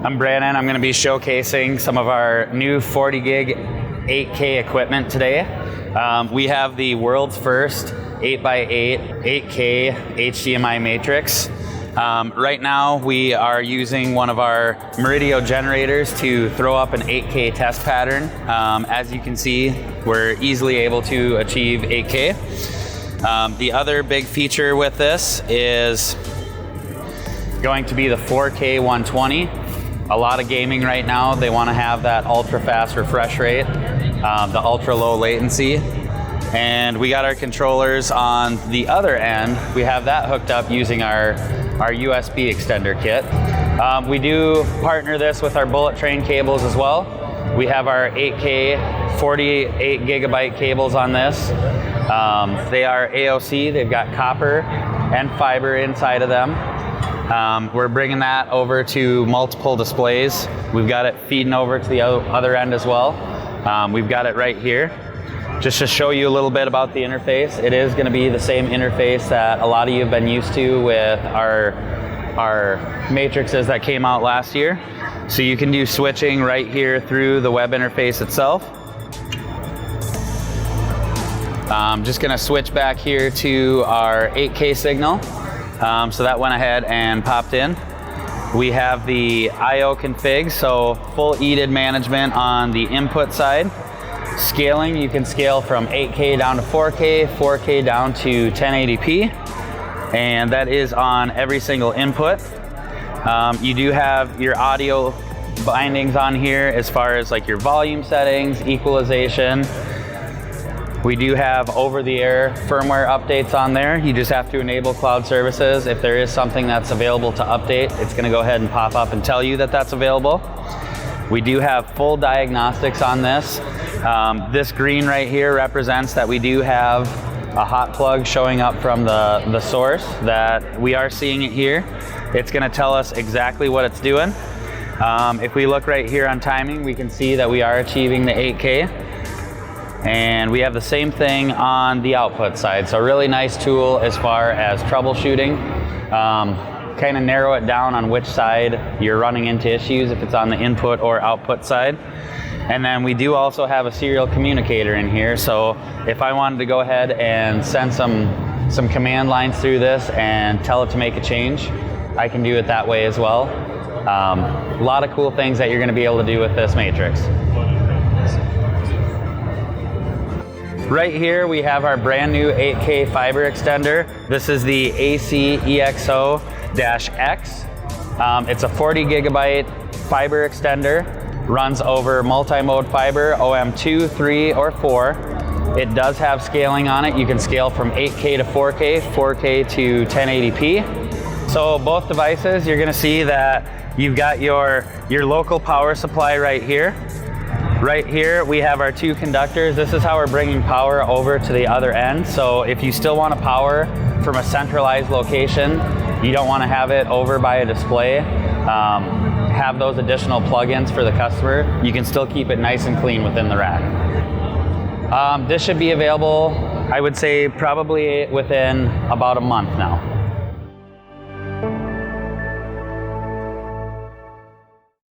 I'm Brandon. I'm going to be showcasing some of our new 40 gig 8K equipment today. We have the world's first 8x8 8K HDMI matrix. Right now we are using one of our Meridio generators to throw up an 8K test pattern. As you can see, we're easily able to achieve 8K. The other big feature with this is going to be the 4K 120. A lot of gaming right now, they want to have that ultra fast refresh rate, the ultra low latency. And we got our controllers on the other end. We have that hooked up using our USB extender kit. We do partner this with our bullet train cables as well. We have our 8K 48 gigabyte cables on this. They are AOC, they've got copper and fiber inside of them. We're bringing that over to multiple displays. We've got it feeding over to the other end as well. We've got it right here. Just to show you a little bit about the interface, it is going to be the same interface that a lot of you have been used to with our matrices that came out last year. So you can do switching right here through the web interface itself. I'm just going to switch back here to our 8K signal. So that went ahead and popped in. We have the I/O config, so full EDID management on the input side. Scaling, you can scale from 8K down to 4K, 4K down to 1080p, and that is on every single input. You do have your audio bindings on here as far as like your volume settings, equalization. We do have over-the-air firmware updates on there. You just have to enable cloud services. If there is something that's available to update, it's going to go ahead and pop up and tell you that that's available. We do have full diagnostics on this. This green right here represents that we do have a hot plug showing up from the source, that we are seeing it here. It's going to tell us exactly what it's doing. If we look right here on timing, we can see that we are achieving the 8K. And we have the same thing on the output side. So a really nice tool as far as troubleshooting. Kind of narrow it down on which side you're running into issues, if it's on the input or output side. And then we do also have a serial communicator in here. So if I wanted to go ahead and send some command lines through this and tell it to make a change, I can do it that way as well. A lot of cool things that you're going to be able to do with this matrix. Right here we have our brand new 8K fiber extender. This is the AC-EXO-X. It's a 40 gigabyte fiber extender, runs over multi-mode fiber, OM2, 3, or 4. It does have scaling on it. You can scale from 8K to 4K, 4K to 1080p. So both devices, you're gonna see that you've got your local power supply right here. Right here, we have our two conductors. This is how we're bringing power over to the other end. So if you still want to power from a centralized location, you don't want to have it over by a display, have those additional plugins for the customer, you can still keep it nice and clean within the rack. This should be available, I would say, probably within about a month now.